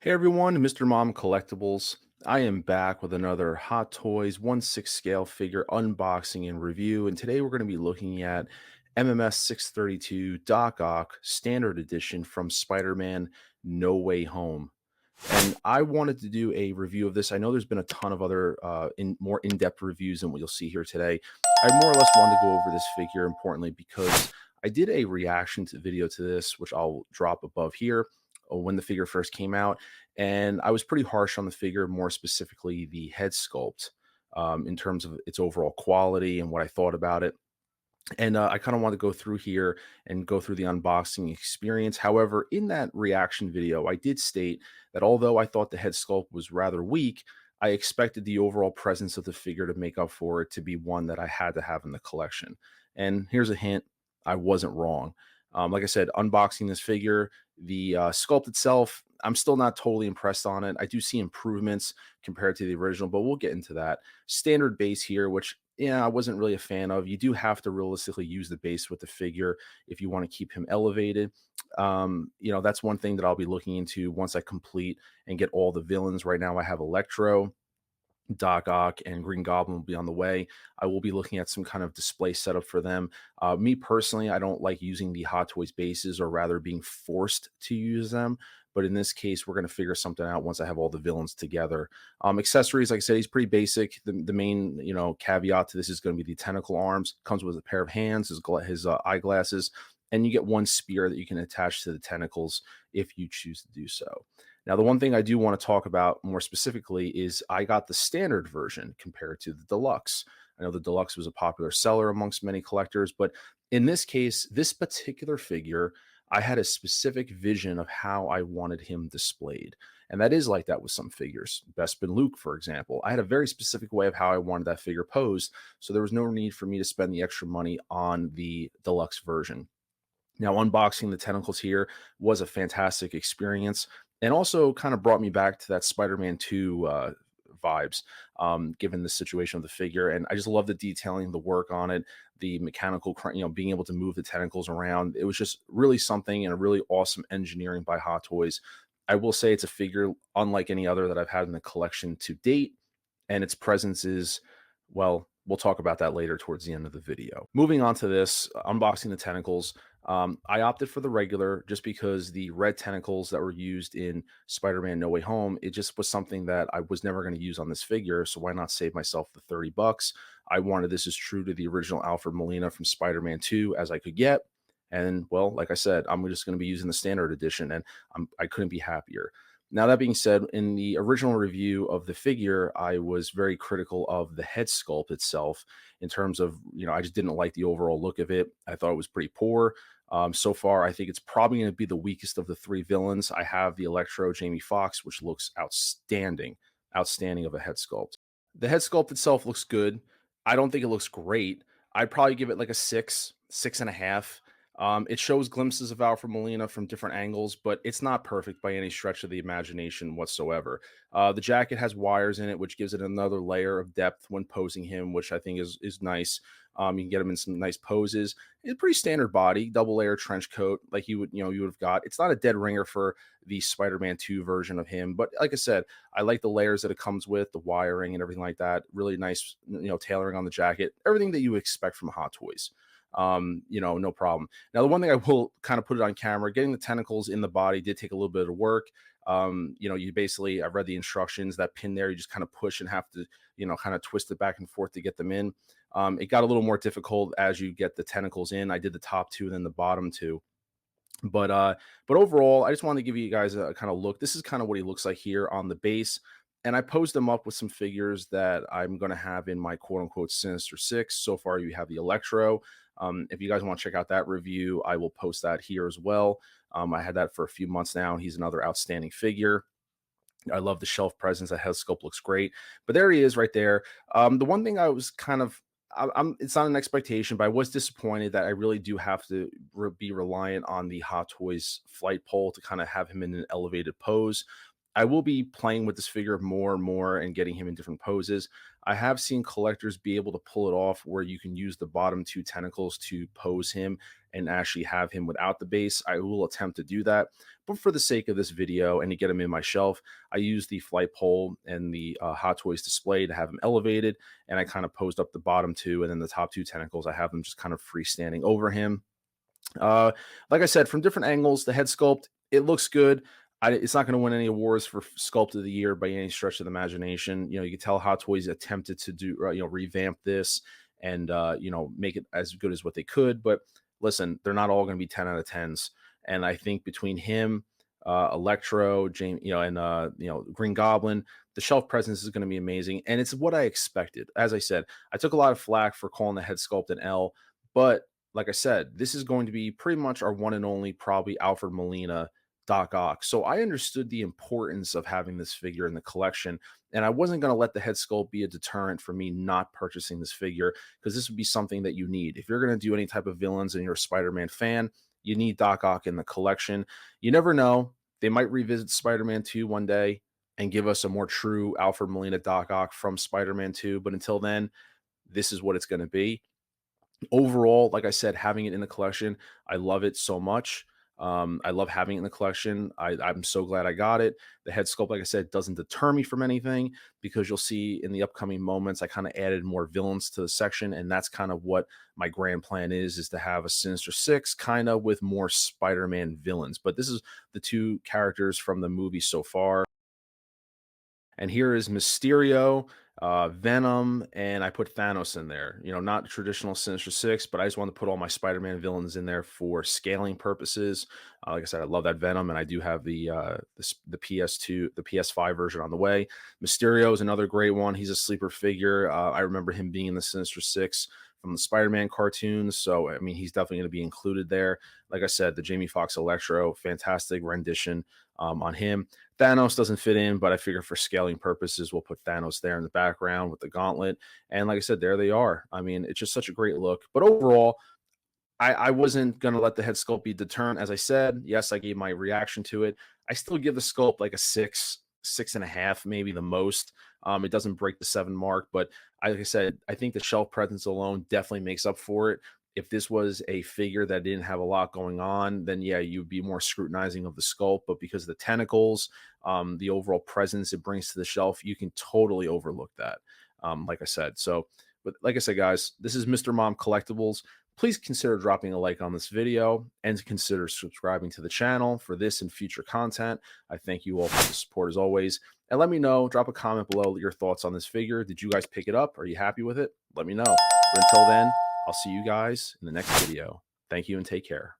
Hey everyone, Mr. Mom Collectibles. I am back with another Hot Toys 1/6 scale figure unboxing and review. And today we're going to be looking at MMS 632 Doc Ock Standard Edition from Spider Man No Way Home. And I wanted to do a review of this. I know there's been a ton of other more in-depth reviews than what you'll see here today. I more or less wanted to go over this figure importantly because I did a reaction to video to this, which I'll drop above here when the figure first came out, and I was pretty harsh on the figure, more specifically the head sculpt, in terms of its overall quality and what I thought about it. And I kind of want to go through here and go through the unboxing experience. However, in that reaction video, I did state that although I thought the head sculpt was rather weak, I expected the overall presence of the figure to make up for it to be one that I had to have in the collection. And here's a hint, I wasn't wrong. Like I said, unboxing this figure, the sculpt itself, I'm still not totally impressed on it. I do see improvements compared to the original, but we'll get into that. Standard base here, which I wasn't really a fan of. You do have to realistically use the base with the figure if you want to keep him elevated. That's one thing that I'll be looking into once I complete and get all the villains. Right now, I have Electro, Doc Ock, and Green Goblin will be on the way. I will be looking at some kind of display setup for them. Me personally, I don't like using the Hot Toys bases or rather being forced to use them. But in this case, we're going to figure something out once I have all the villains together. Accessories, like I said, he's pretty basic. The main, caveat to this is going to be the tentacle arms. Comes with a pair of hands, his eyeglasses, and you get one spear that you can attach to the tentacles if you choose to do so. Now, the one thing I do want to talk about more specifically is I got the standard version compared to the deluxe. I know the deluxe was a popular seller amongst many collectors, but in this case, this particular figure, I had a specific vision of how I wanted him displayed. And that is like that with some figures. Bespin Luke, for example. I had a very specific way of how I wanted that figure posed. So there was no need for me to spend the extra money on the deluxe version. Now, unboxing the tentacles here was a fantastic experience and also kind of brought me back to that Spider-Man 2 vibes, given the situation of the figure. And I just love the detailing, the work on it, the mechanical, being able to move the tentacles around. It was just really something and a really awesome engineering by Hot Toys. I will say it's a figure unlike any other that I've had in the collection to date, and its presence is, well, we'll talk about that later towards the end of the video. Moving on to this, unboxing the tentacles. I opted for the regular just because the red tentacles that were used in Spider-Man No Way Home, it just was something that I was never going to use on this figure. So why not save myself the 30 bucks? I wanted this as true to the original Alfred Molina from Spider-Man 2 as I could get. And well, like I said, I'm just going to be using the standard edition, and I couldn't be happier. Now, that being said, in the original review of the figure, I was very critical of the head sculpt itself in terms of, I just didn't like the overall look of it. I thought it was pretty poor. So far, I think it's probably going to be the weakest of the three villains. I have the Electro Jamie Foxx, which looks outstanding, outstanding of a head sculpt. The head sculpt itself looks good. I don't think it looks great. I'd probably give it like a six, six and a half. It shows glimpses of Alfred Molina from different angles, but it's not perfect by any stretch of the imagination whatsoever. The jacket has wires in it, which gives it another layer of depth when posing him, which I think is nice. You can get him in some nice poses. It's a pretty standard body, double layer trench coat, like you would have got. It's not a dead ringer for the Spider-Man 2 version of him, but like I said, I like the layers that it comes with, the wiring and everything like that. Really nice, tailoring on the jacket, everything that you expect from Hot Toys. No problem. Now, the one thing I will kind of put it on camera, getting the tentacles in the body did take a little bit of work. You basically, I've read the instructions, that pin there, you just kind of push and have to, kind of twist it back and forth to get them in. It got a little more difficult as you get the tentacles in. I did the top two and then the bottom two. But overall, I just wanted to give you guys a kind of look. This is kind of what he looks like here on the base. And I posed them up with some figures that I'm going to have in my quote unquote Sinister Six. So far, you have the Electro. If you guys want to check out that review, I will post that here as well. I had that for a few months now. He's another outstanding figure. I love the shelf presence. That head sculpt looks great. But there he is right there. The one thing I was kind of it's not an expectation, but I was disappointed that I really do have to be reliant on the Hot Toys flight pole to kind of have him in an elevated pose. I will be playing with this figure more and more and getting him in different poses. I have seen collectors be able to pull it off where you can use the bottom two tentacles to pose him and actually have him without the base. I will attempt to do that. But for the sake of this video and to get him in my shelf, I use the flight pole and the Hot Toys display to have him elevated. And I kind of posed up the bottom two, and then the top two tentacles, I have them just kind of freestanding over him. Uh, like I said, from different angles, the head sculpt, it looks good. It's not going to win any awards for sculpt of the year by any stretch of the imagination. You can tell Hot Toys attempted to do, revamp this and, make it as good as what they could. But listen, they're not all going to be 10 out of 10s. And I think between him, Electro, James, and, Green Goblin, the shelf presence is going to be amazing. And it's what I expected. As I said, I took a lot of flack for calling the head sculpt an L, but like I said, this is going to be pretty much our one and only, probably Alfred Molina Doc Ock. So I understood the importance of having this figure in the collection, and I wasn't going to let the head sculpt be a deterrent for me not purchasing this figure because this would be something that you need. If you're going to do any type of villains and you're a Spider Man fan, you need Doc Ock in the collection. You never know. They might revisit Spider Man 2 one day and give us a more true Alfred Molina Doc Ock from Spider Man 2. But until then, this is what it's going to be. Overall, like I said, having it in the collection, I love it so much. I love having it in the collection. I'm so glad I got it. The head sculpt, like I said, doesn't deter me from anything because you'll see in the upcoming moments, I kind of added more villains to the section, and that's kind of what my grand plan is to have a Sinister Six kind of with more Spider-Man villains. But this is the two characters from the movie so far. And here is Mysterio, Venom, and I put Thanos in there. Not traditional Sinister Six, but I just want to put all my Spider-Man villains in there for scaling purposes. Like I said, I love that Venom, and I do have the PS2, the PS5 version on the way. Mysterio is another great one. He's a sleeper figure. I remember him being in the Sinister Six from the Spider-Man cartoons. So, I mean, he's definitely going to be included there. Like I said, the Jamie Foxx Electro, fantastic rendition on him. Thanos doesn't fit in, but I figure for scaling purposes, we'll put Thanos there in the background with the gauntlet. And like I said, there they are. I mean, it's just such a great look. But overall, I wasn't going to let the head sculpt be deterrent. As I said, yes, I gave my reaction to it. I still give the sculpt like a 6.5, maybe the most. It doesn't break the 7 mark, but like I said, I think the shelf presence alone definitely makes up for it. If this was a figure that didn't have a lot going on, then yeah, you'd be more scrutinizing of the sculpt. But because of the tentacles, the overall presence it brings to the shelf, you can totally overlook that. Like I said, but like I said, guys, this is Mr. Mom Collectibles. Please consider dropping a like on this video and consider subscribing to the channel for this and future content. I thank you all for the support as always. And let me know, drop a comment below your thoughts on this figure. Did you guys pick it up? Are you happy with it? Let me know. But until then, I'll see you guys in the next video. Thank you and take care.